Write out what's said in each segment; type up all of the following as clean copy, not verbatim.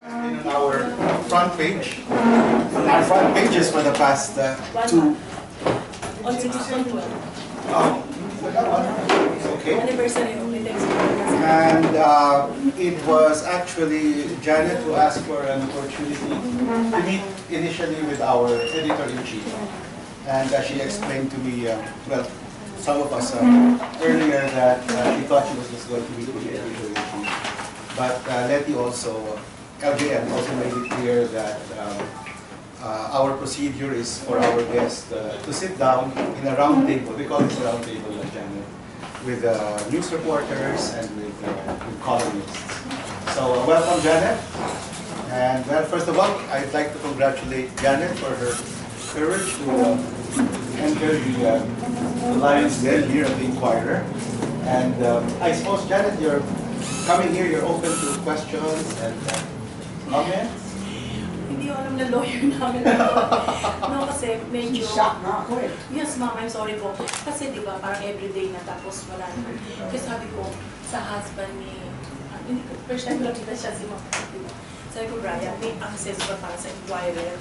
In our front page, our front pages for the past two. Okay. And it was actually Janet who asked for an opportunity to meet initially with our editor-in-chief. And she explained to me, well, some of us earlier that she thought she was just going to meet with the editor-in-chief. But Letty also, LJN also made it clear that our procedure is for our guests to sit down in a round table. We call this a round table, Janet, with news reporters and with columnists. So welcome, Janet. And well, first of all, I'd like to congratulate Janet for her courage to enter the Lion's Den here at the Inquirer. And I suppose, Janet, you're coming here, you're open to questions and comments? Hindi ko alam na lawyer namin. No, kasi medyo... Shock na ako eh. Yes, ma'am, I'm sorry po. Kasi di ba, parang everyday na tapos wala na. Kasi sabi ko, sa husband ni... First time ko lang kita siya si ma'am. Sabi ko, Brian, may access ba para sa Inquirer?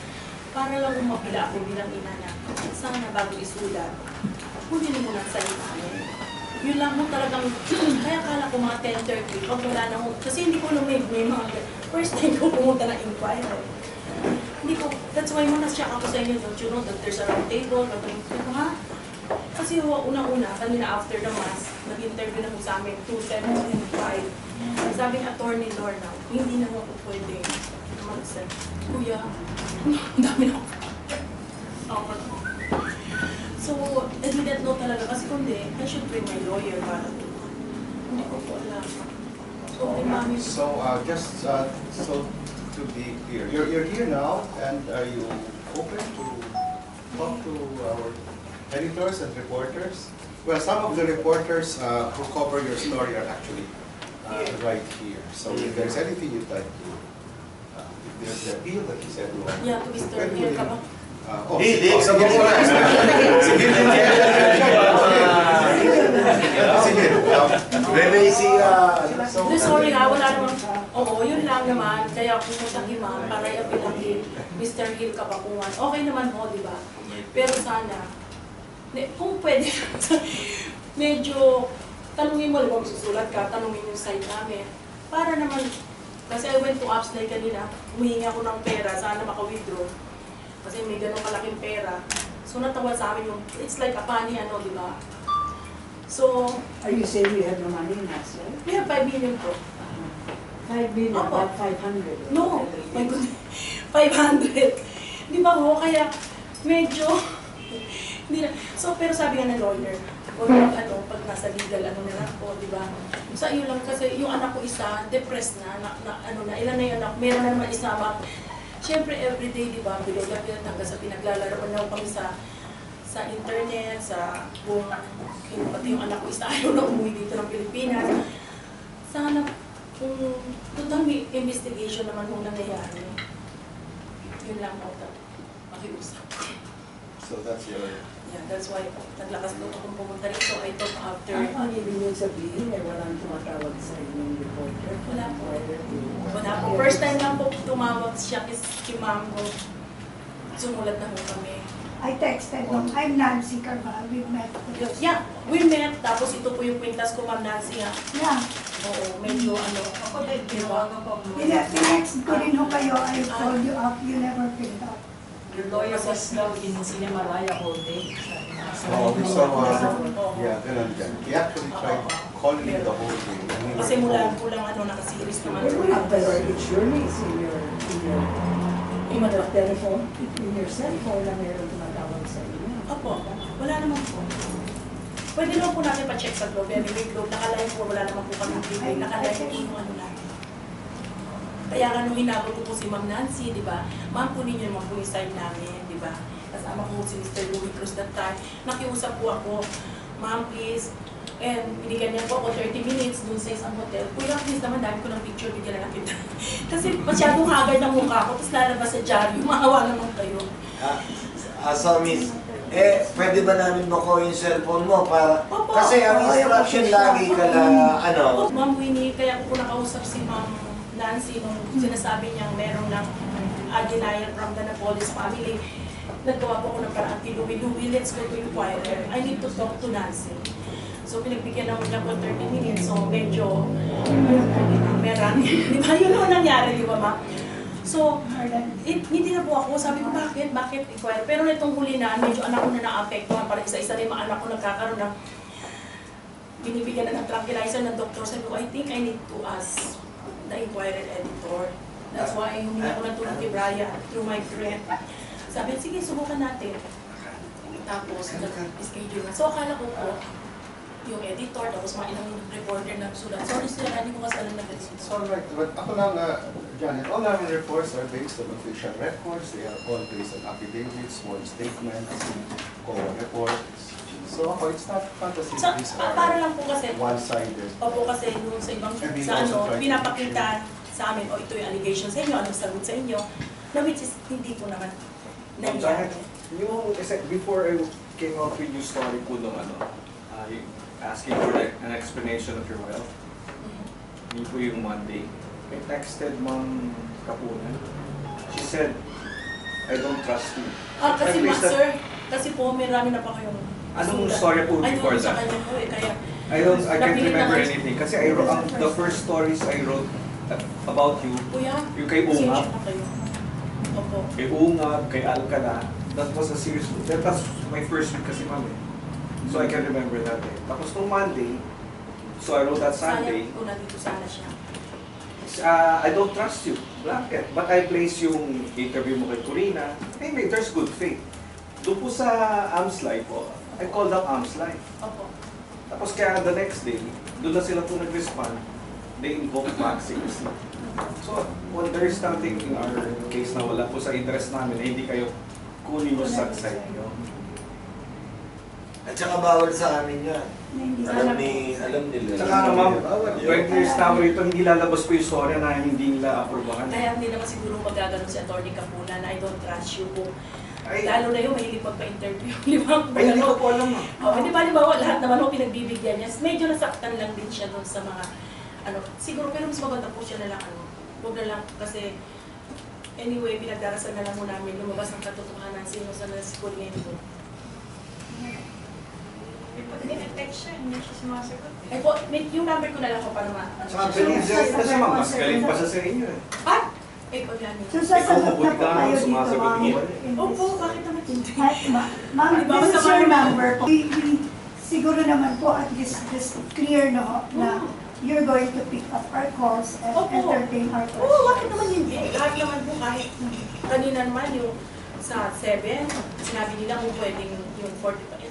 Para lang umapila ako bilang ina na. Sana bago isulat, huli mo lang sa namin. Yun lang mo talagang, kaya kala ko mga 10:30, pag wala na ako, kasi hindi ko alam may mga, first time ko pumunta na Inquirer. Hindi ko, that's why muna siya ako sa inyo, don't you know that there's a round table, ha? Kasi una-una, kanina after the mass, nag-interview na ko sa amin, 2:75. Sabi ng attorney Lorna, hindi na ako pwede mag-set. Kuya, ang dami na ako. So, I didn't know talaga kasi kundi, I should bring my lawyer para to. Hindi ko po alam. So, mami. So, just so to be clear, you're here now, and are you open to talk to our editors and reporters? Well, some of the reporters who cover your story are actually right here. So, if there's anything you'd like to, if there's a appeal that you said you want. Yeah, to Mr. Hill ka ba? Sige. Sorry nga, wala naman. Oo, yun lang naman. Kaya pumunta kay ma'am para i-appeal kay Mr. Hill Kabakungan. Okay naman ho, di ba? Pero sana, kung pwede, medyo, tanungin mo, kung susulat ka, tanungin yung side namin. Para naman, kasi I went to Upsley kanina, humihingi ako ng pera, sana maka-withdraw. Kasi may ganong malaking pera. So natawa sa amin yung, it's like a funny ano, di ba? So... Are you saying you have no money in Upsley? We have 5 million po. 5 million, about 500. No, my God, 500. Di ba ho? Kaya medyo... hindi na. So, pero sabi nga ng lawyer, or ano, pag nasa legal, ano na lang po, di ba? Sa iyo lang, kasi yung anak ko isa, depressed na ano na, ilan na yung anak, meron na naman isa, siyempre, everyday, di ba, bilog-lapit hanggang sa pinaglalaroan na kami sa internet, sa buong, pati yung anak ko isa, ayaw na umuwi dito ng Pilipinas. Sana, kung total may investigation naman kung nangyayari, yun lang ako makiusap. So that's your... Yeah, that's why naglakas ko kung pumunta rin. So I thought after... Ang ibig nyo sabihin, walang tumatawag sa inyong reporter? Wala po. Wala po. First time lang po tumawag siya kay ma'am ko. Sumulat na po kami. I texted them. I'm Nancy Carvalho. We met. Yeah, we met. Tapos ito po yung kwintas ko, Ma'am Nancy. Ha? Yeah. Oo, medyo ano. Ako din, tinext ko rin ho kayo. I called you up. You never picked up. Your lawyer was now in Cinemaraya all day. Yeah, ganun dyan. He actually tried calling the whole day. Kasi mula po lang ano, nakasiris naman. But it surely is in your telephone, in your cell phone na meron tumatawag sa inyo. Opo, wala naman po. Pwede naman po natin pa-check sa Globe. Anyway, Globe, nakalive po, wala naman po kami TV. Nakalive po yung ano natin. Kaya nga nung hinabot ko po si Ma'am Nancy, di ba? Ma'am, kunin niyo naman po yung side namin, di ba? Kasama ko si Mr. Louie Cruz that time. Nakiusap po ako, Ma'am, please. And binigyan niya po ako 30 minutes dun sa isang hotel. Kuya, please naman, dahil ko ng picture, bigyan na kita. Kasi masyadong haggard ng mukha ko, tapos lalabas sa dyaryo, maawa naman kayo. So, Miss, pwede ba namin bako yung cellphone mo para... Opo. Kasi ang instruction lagi ka na, ano... Ma'am Winnie, kaya ko nakausap si Ma'am Nancy, nung sinasabi niyang meron ng denial from the Napoles family, naggawa po ako ng parang Louie, let's go to inquirer. I need to talk to Nancy. So, pinagbigyan naman niya po 30 minutes. So, medyo meron. Di ba? Yun ang nangyari, di ba, ma? So, hindi na po ako. Sabi ko, bakit? Bakit inquire? Pero nitong huli na, medyo anak ko na na-apektuhan. Parang isa-isa rin mga anak ko nagkakaroon ng binibigyan na ng tranquilizer ng doktor. Sabi ko, I think I need to ask the inquirer editor. That's why humingi ako ng tulong kay Brian through my friend. Sabi, sige, subukan natin. Tapos, schedule na. So, akala ko po, yung editor, tapos mga ilang reporter na sulat. Sorry sir, hindi ko kasi alam na ganito. It's all right. But ako lang, Janet, all our reports are based on official records. They are all based on affidavits, sworn statements, COA reports. So ako, it's not fantasy. So, These para lang po kasi, one-sided. opo kasi nung sa ibang, And we sa also ano, try to pinapakita sa amin, o ito yung allegation sa inyo, anong sagot sa inyo, na which is hindi po naman Ma'am nangyari. Janet, yung, before I came out with your story po nung asking for an explanation of your wealth, yun po yung Monday. I texted Ma'am Kapunan. She said, I don't trust you. Kasi At least that- sir, kasi po marami na pa kayong Anong sulat. story po Ay, before doon sa that? kanya po eh, kaya I can't Napilit remember naman. anything. Kasi I wrote, the first stories I wrote about you, kuya, yung kay Ungab, pasensya na kayo. Opo. kay Ungab, kay Alcala, that was a serious, that was my first week kasi ma'am eh. So I can remember that eh. Tapos nung Monday, so I wrote that Sunday, Sayang kung nandito sana siya. I don't trust you, Blanket. But I place yung interview mo kay Corina. Anyway, there's good faith. Doon po sa Amslay po, I called up Amslay. Opo. Tapos kaya the next day, doon na sila po nag-respond. They invoked vaccines. So, when there is something in our case na wala po sa interest namin, na hindi kayo kunin yung side nyo. At saka bawal sa amin yan. Alam nila. Tsaka ma'am, 20 years na ako rito, hindi lalabas po yung storya na hindi nila aprobahan. Kaya hindi naman siguro magaganon si Atty. Kapuna na I don't trust you po. Ay, Lalo na yung mahilig magpa-interview. Limang ay, hindi ko po alam ma'am. Di ba, lahat naman ho pinagbibigyan niya. Medyo nasaktan lang din siya doon sa mga, siguro, pero mas maganda po siya na lang, huwag na lang, kasi, anyway, pinagdarasal na lang mo namin, lumabas ang katotohanan, sino sa nasikul nito. Text siya, hindi siya sumasagot. Ay po, yung number ko na lang po para Saka galing pa siya ma'am, mas galing pa siya sa inyo eh. Ah! Eh, pag yan. So sasagot na po kayo dito, Sumasagot ma'am. niya. Opo, bakit naman hindi? Ma'am, Diba, this is masama your naman. number po. Siguro naman po at least clear no, na you're going to pick up our calls and Opo. entertain our Oo, questions. bakit naman hindi? Lahat naman po kahit kanina naman yung sa 7, sinabi nila kung pwedeng yung 45,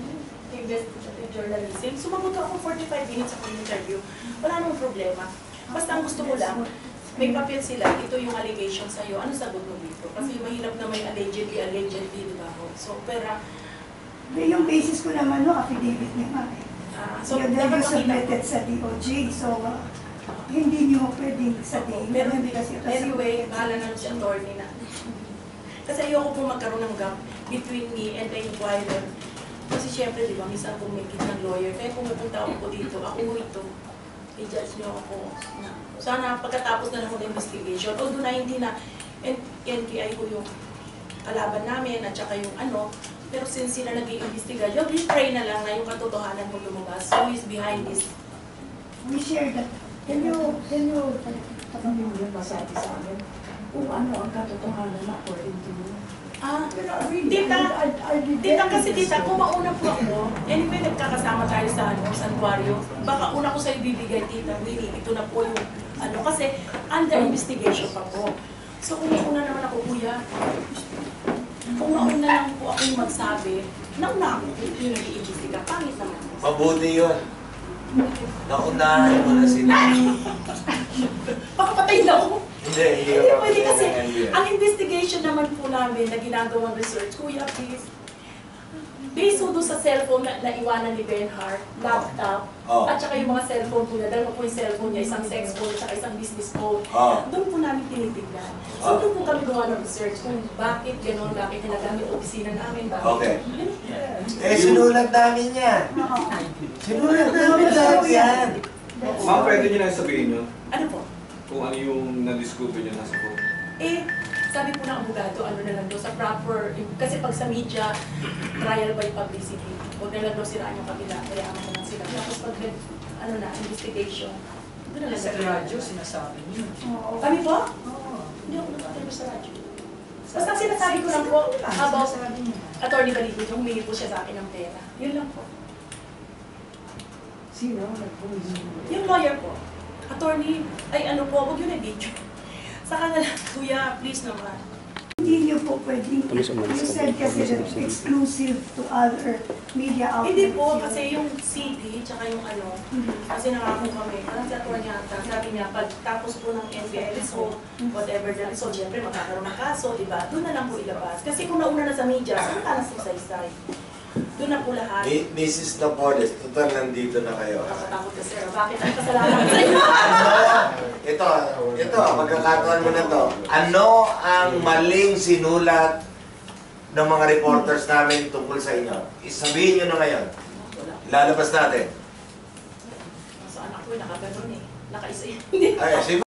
investigative journalism. Sumagot ako 45 minutes ako yung interview. Wala namang problema. Basta ang gusto ko lang, may papel sila, ito yung allegation sa'yo, ano sagot mo dito? Kasi mahirap na may allegedly, di ba ho? So, pero, Yung basis ko naman, no, affidavit niya nga eh. so, Yun dapat yung makita submitted ko. sa DOJ, so hindi niyo pwedeng sabihin. Pero, kasi anyway, bahala na si attorney na. Kasi ayoko po magkaroon ng gap between me and the inquirer. Kasi syempre, di ba, minsan pumikit ng lawyer. Kaya pumupunta ako po dito, ako ito. I-judge niyo ako. Sana pagkatapos na lang ng investigation, although na hindi na NBI ko yung kalaban namin at saka yung pero since sila nag-iimbestiga, please pray na lang na yung katotohanan mo lumabas. Who is behind this? we share that. Can you tanongin mo yung masabi sa amin kung ano ang katotohanan na according to you? Tita kasi kung mauna po ako, anyway, nagkakasama tayo sa santuario, baka una ko sa'yo bibigay, Tita Winnie, ito na po yung kasi under investigation pa po. So kung mauna naman ako, kuya, kung mauna lang po ako yung magsabi, nauna ako yung nag-iimbestiga, pangit naman. Mabuti yun. Naunahan mo na sila. Baka patay na ako. Hindi Pwede kasi, ang investigation naman po namin na ginagawang research, kuya, please, based po doon sa cellphone na iwanan ni Benhart, laptop, at saka yung mga cellphone po niya, dalawa po yung cellphone niya, isang sex phone at saka isang business phone, doon po namin tinitignan. So doon po kami gawa ng research kung bakit gano'n, bakit ginagamit opisina namin, bakit. Okay. Sinulat namin yan. Sinulat namin lahat yan. Ma'am, pwede niyo na sabihin nyo, Ano po? kung ano yung na-discover nyo nasa phone? Eh, sabi po ng abogado, ano na lang daw sa proper, kasi pag sa media, trial by publicity. Huwag na lang daw siraan yung kabila, kaya mo na lang sila. Tapos pag, ano na, investigation, doon na lang Sa daw. radyo, sinasabi niyo. Oo. Kami po? Oo. Hindi ako nakatalaga sa radyo. Basta sinasabi ko lang po, about Sinasabi niya. Attorney Balido, yung humingi po siya sa akin ng pera. Yun lang po. Sino? Nag-voice. Yung lawyer po, attorney, ay ano po, huwag yun na-video. Saka na lang, kuya, please naman. Hindi niyo po pwedeng, you said kasi that exclusive to other media outlets. Hindi po, kasi yung CD, tsaka yung ano, kasi nangako kami, parang si attorney ata, sabi niya, pag tapos po ng NBI result, whatever the result, syempre magkakaroon ng kaso, diba? Doon na lang po ilabas. Kasi kung nauna na sa media, saan ka na sa isa? Doon na po lahat. Mrs. Napoles, total nandito na kayo. Nakatakot ka, sir. Bakit ang kasalanan sa inyo? Ito, magkakataon mo na to. Ano ang maling sinulat ng mga reporters namin tungkol sa inyo? Isabihin nyo na ngayon. Wala. Ilalabas natin. Sa anak ko, nakaganon eh. Nakaisa yun. Ay, sige.